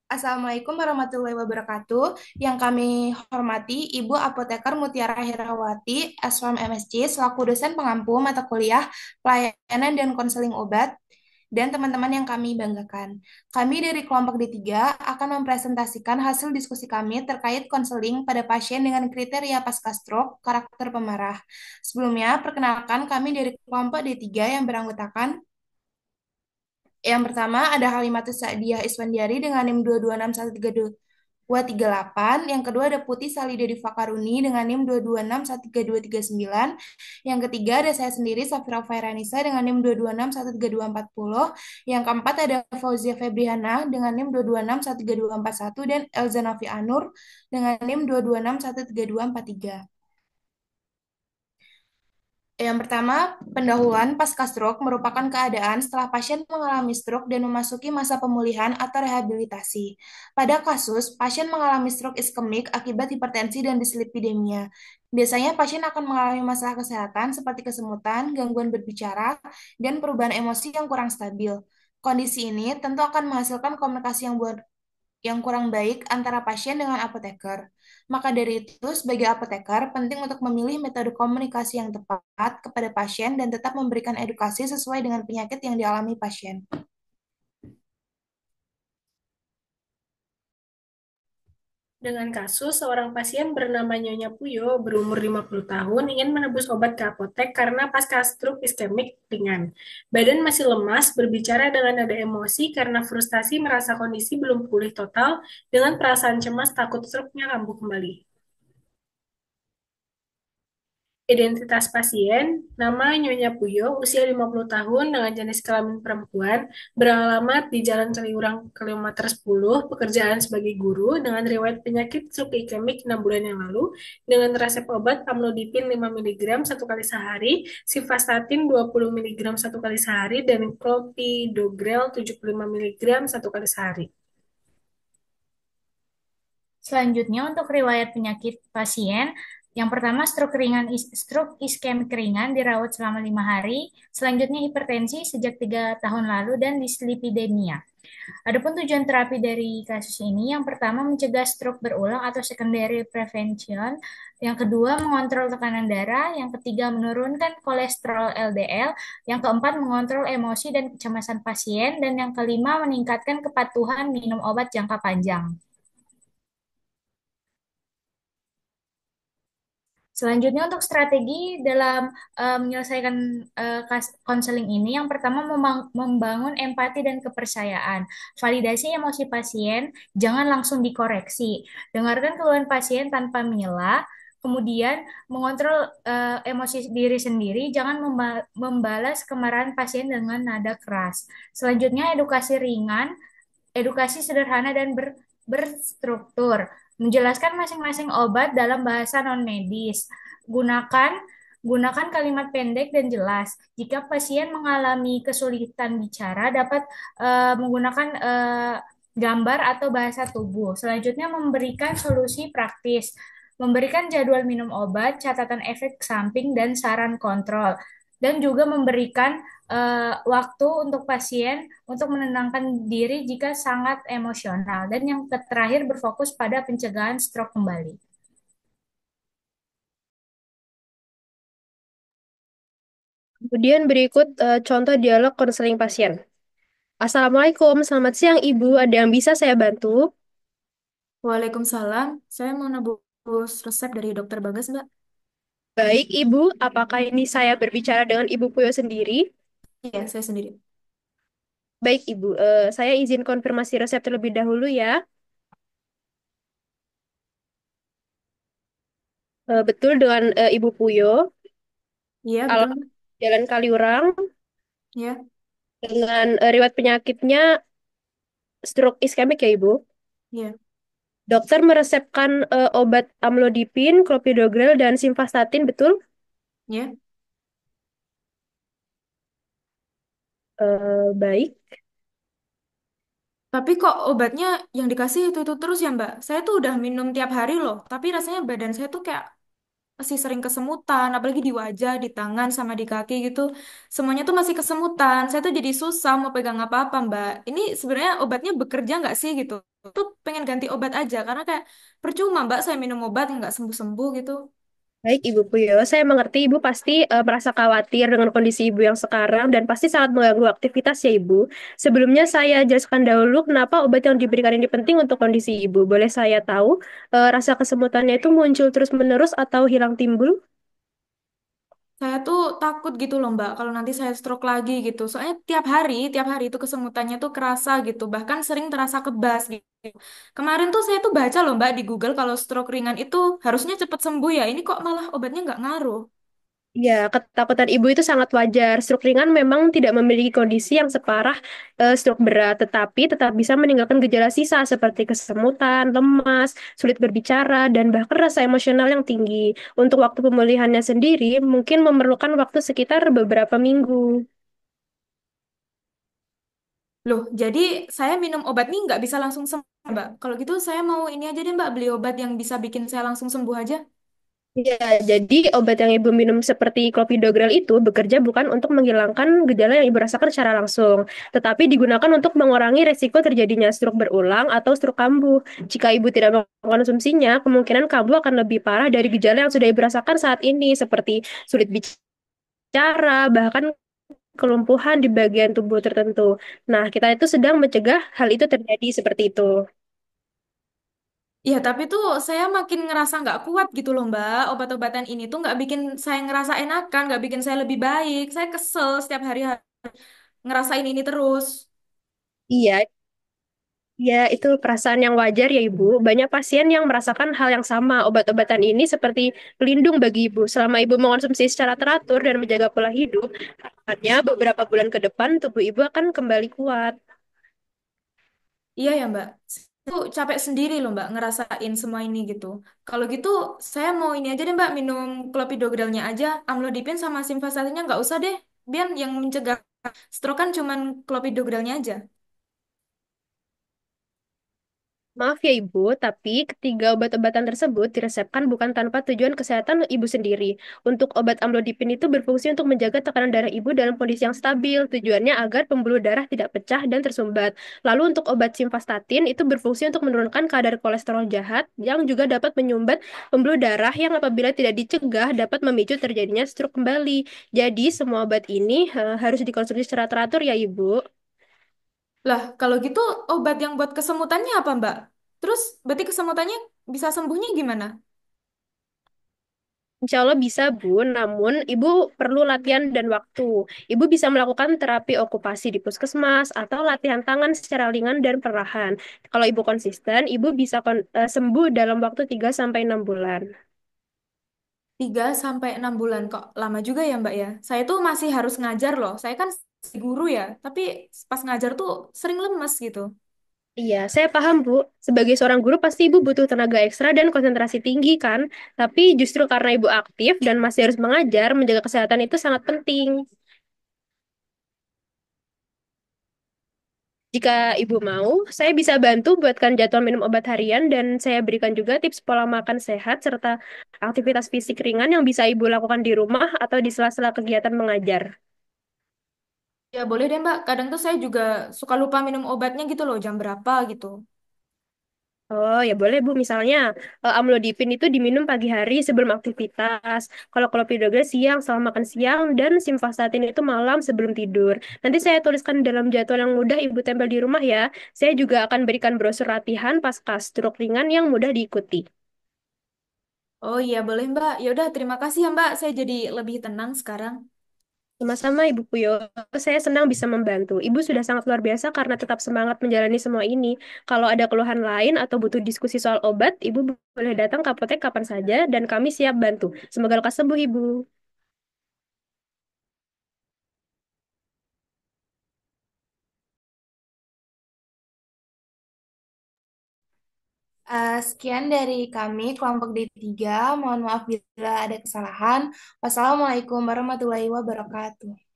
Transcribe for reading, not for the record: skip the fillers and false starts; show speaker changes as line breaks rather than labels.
Assalamualaikum warahmatullahi wabarakatuh. Yang kami hormati Ibu Apoteker Mutiara Herawati, S1 MSc, selaku dosen pengampu mata kuliah pelayanan dan konseling obat, dan teman-teman yang kami banggakan. Kami dari kelompok D3 akan mempresentasikan hasil diskusi kami terkait konseling pada pasien dengan kriteria pasca stroke, karakter pemarah. Sebelumnya, perkenalkan kami dari kelompok D3 yang beranggotakan yang pertama ada Halimatus Sa'diyah Isfandiari dengan NIM 226132238. Yang kedua ada Putih Salida Diva Karuni dengan NIM 226132239. Yang ketiga ada saya sendiri Safira Fairanisa dengan NIM 226132240. Yang keempat ada Fauzia Febriana dengan NIM 226132241 dan Elza Nafi Anur dengan NIM 226132243. Yang pertama, pendahuluan pasca stroke merupakan keadaan setelah pasien mengalami stroke dan memasuki masa pemulihan atau rehabilitasi. Pada kasus, pasien mengalami stroke iskemik akibat hipertensi dan dislipidemia. Biasanya pasien akan mengalami masalah kesehatan seperti kesemutan, gangguan berbicara, dan perubahan emosi yang kurang stabil. Kondisi ini tentu akan menghasilkan komunikasi yang kurang baik antara pasien dengan apoteker. Maka dari itu, sebagai apoteker, penting untuk memilih metode komunikasi yang tepat kepada pasien dan tetap memberikan edukasi sesuai dengan penyakit yang dialami pasien.
Dengan kasus seorang pasien bernama Nyonya Puyo berumur 50 tahun ingin menebus obat ke apotek karena pasca stroke iskemik ringan. Badan masih lemas, berbicara dengan nada emosi karena frustasi merasa kondisi belum pulih total dengan perasaan cemas takut stroke-nya kambuh kembali. Identitas pasien, nama Nyonya Puyo, usia 50 tahun dengan jenis kelamin perempuan, beralamat di Jalan Ciliurang kilometer 10, pekerjaan sebagai guru, dengan riwayat penyakit stroke iskemik 6 bulan yang lalu, dengan resep obat amlodipin 5 mg satu kali sehari, simvastatin 20 mg satu kali sehari, dan clopidogrel 75 mg satu kali sehari.
Selanjutnya untuk riwayat penyakit pasien, yang pertama stroke iskemik ringan dirawat selama 5 hari. Selanjutnya hipertensi sejak 3 tahun lalu dan dislipidemia. Adapun tujuan terapi dari kasus ini, yang pertama mencegah stroke berulang atau secondary prevention, yang kedua mengontrol tekanan darah, yang ketiga menurunkan kolesterol LDL, yang keempat mengontrol emosi dan kecemasan pasien, dan yang kelima meningkatkan kepatuhan minum obat jangka panjang. Selanjutnya untuk strategi dalam menyelesaikan konseling ini, yang pertama membangun empati dan kepercayaan. Validasi emosi pasien, jangan langsung dikoreksi. Dengarkan keluhan pasien tanpa menyela. Kemudian mengontrol emosi diri sendiri, jangan membalas kemarahan pasien dengan nada keras. Selanjutnya edukasi ringan, edukasi sederhana dan berstruktur. Menjelaskan masing-masing obat dalam bahasa non-medis. Gunakan Gunakan kalimat pendek dan jelas. Jika pasien mengalami kesulitan bicara, dapat menggunakan gambar atau bahasa tubuh. Selanjutnya, memberikan solusi praktis, memberikan jadwal minum obat, catatan efek samping, dan saran kontrol, dan juga memberikan waktu untuk pasien untuk menenangkan diri jika sangat emosional. Dan yang terakhir berfokus pada pencegahan stroke kembali.
Kemudian berikut contoh dialog konseling pasien. Assalamualaikum, selamat siang Ibu. Ada yang bisa saya bantu?
Waalaikumsalam, saya mau nebus resep dari Dokter Bagas, Mbak.
Baik Ibu, apakah ini saya berbicara dengan Ibu Puyo sendiri?
Iya, saya sendiri.
Baik Ibu, saya izin konfirmasi resep terlebih dahulu ya. Betul dengan Ibu Puyo,
Iya, betul,
alamat
Mbak.
Jalan Kaliurang,
Iya,
dengan riwayat penyakitnya stroke iskemik ya Ibu.
iya,
Dokter meresepkan obat amlodipin, clopidogrel, dan simvastatin, betul?
iya.
Baik.
Tapi kok obatnya yang dikasih itu terus ya, Mbak? Saya tuh udah minum tiap hari loh, tapi rasanya badan saya tuh kayak masih sering kesemutan, apalagi di wajah, di tangan, sama di kaki gitu. Semuanya tuh masih kesemutan. Saya tuh jadi susah mau pegang apa-apa, Mbak. Ini sebenarnya obatnya bekerja nggak sih gitu? tuh pengen ganti obat aja karena kayak percuma Mbak saya minum obat nggak sembuh-sembuh gitu.
Baik, Ibu Puyo. Saya mengerti Ibu pasti merasa khawatir dengan kondisi Ibu yang sekarang dan pasti sangat mengganggu aktivitas ya Ibu. Sebelumnya saya jelaskan dahulu kenapa obat yang diberikan ini penting untuk kondisi Ibu. Boleh saya tahu rasa kesemutannya itu muncul terus-menerus atau hilang timbul?
Saya tuh takut gitu loh Mbak, kalau nanti saya stroke lagi gitu. Soalnya tiap hari itu kesemutannya tuh kerasa gitu, bahkan sering terasa kebas gitu. Kemarin tuh saya tuh baca loh Mbak di Google kalau stroke ringan itu harusnya cepet sembuh ya. Ini kok malah obatnya nggak ngaruh.
Ya, ketakutan ibu itu sangat wajar. Stroke ringan memang tidak memiliki kondisi yang separah stroke berat, tetapi tetap bisa meninggalkan gejala sisa seperti kesemutan, lemas, sulit berbicara, dan bahkan rasa emosional yang tinggi. Untuk waktu pemulihannya sendiri, mungkin memerlukan waktu sekitar beberapa minggu.
Loh, jadi saya minum obat nih nggak bisa langsung sembuh Mbak. Kalau gitu saya mau ini aja deh Mbak, beli obat yang bisa bikin saya langsung sembuh aja.
Ya, jadi obat yang ibu minum seperti Clopidogrel itu bekerja bukan untuk menghilangkan gejala yang ibu rasakan secara langsung, tetapi digunakan untuk mengurangi resiko terjadinya stroke berulang atau stroke kambuh. Jika ibu tidak mengkonsumsinya, kemungkinan kambuh akan lebih parah dari gejala yang sudah ibu rasakan saat ini, seperti sulit bicara, bahkan kelumpuhan di bagian tubuh tertentu. Nah, kita itu sedang mencegah hal itu terjadi seperti itu.
Iya, tapi tuh saya makin ngerasa nggak kuat gitu loh Mbak. Obat-obatan ini tuh nggak bikin saya ngerasa enakan, nggak bikin saya lebih baik. Saya kesel setiap hari ngerasain ini terus.
Iya, ya, itu perasaan yang wajar ya Ibu. Banyak pasien yang merasakan hal yang sama. Obat-obatan ini seperti pelindung bagi Ibu. Selama Ibu mengonsumsi secara teratur dan menjaga pola hidup, harapannya beberapa bulan ke depan tubuh Ibu akan kembali kuat.
Iya ya Mbak. Saya tuh capek sendiri loh Mbak ngerasain semua ini gitu. Kalau gitu saya mau ini aja deh Mbak minum Clopidogrelnya aja. Amlodipin sama simvastatinnya nggak usah deh. Biar yang mencegah stroke kan cuman Clopidogrelnya aja.
Maaf ya Ibu, tapi ketiga obat-obatan tersebut diresepkan bukan tanpa tujuan kesehatan Ibu sendiri. Untuk obat amlodipin itu berfungsi untuk menjaga tekanan darah Ibu dalam kondisi yang stabil. Tujuannya agar pembuluh darah tidak pecah dan tersumbat. Lalu untuk obat simvastatin itu berfungsi untuk menurunkan kadar kolesterol jahat yang juga dapat menyumbat pembuluh darah yang apabila tidak dicegah dapat memicu terjadinya stroke kembali. Jadi semua obat ini harus dikonsumsi secara teratur ya Ibu.
Lah, kalau gitu obat yang buat kesemutannya apa Mbak? Terus berarti kesemutannya bisa sembuhnya gimana?
Insya Allah bisa, Bu. Namun, Ibu perlu latihan dan waktu. Ibu bisa melakukan terapi okupasi di puskesmas atau latihan tangan secara ringan dan perlahan. Kalau Ibu konsisten, Ibu bisa sembuh dalam waktu 3 sampai 6 bulan.
3 sampai 6 bulan kok lama juga ya Mbak ya. Saya tuh masih harus ngajar loh. Saya kan guru ya, tapi pas ngajar tuh sering lemes gitu.
Iya, saya paham, Bu. Sebagai seorang guru, pasti Ibu butuh tenaga ekstra dan konsentrasi tinggi, kan? Tapi justru karena Ibu aktif dan masih harus mengajar, menjaga kesehatan itu sangat penting. Jika Ibu mau, saya bisa bantu buatkan jadwal minum obat harian dan saya berikan juga tips pola makan sehat serta aktivitas fisik ringan yang bisa Ibu lakukan di rumah atau di sela-sela kegiatan mengajar.
Ya boleh deh Mbak. Kadang tuh saya juga suka lupa minum obatnya gitu loh, jam berapa gitu.
Oh ya boleh Bu, misalnya amlodipin itu diminum pagi hari sebelum aktivitas. Kalau clopidogrel siang setelah makan siang dan simvastatin itu malam sebelum tidur. Nanti saya tuliskan dalam jadwal yang mudah Ibu tempel di rumah ya. Saya juga akan berikan brosur latihan pasca stroke ringan yang mudah diikuti.
Oh iya boleh Mbak. Ya udah terima kasih ya Mbak. Saya jadi lebih tenang sekarang.
Sama-sama Ibu Puyo, saya senang bisa membantu. Ibu sudah sangat luar biasa karena tetap semangat menjalani semua ini. Kalau ada keluhan lain atau butuh diskusi soal obat, Ibu boleh datang ke apotek kapan saja dan kami siap bantu. Semoga lekas sembuh Ibu.
Sekian dari kami, kelompok D3. Mohon maaf bila ada kesalahan. Wassalamualaikum warahmatullahi wabarakatuh.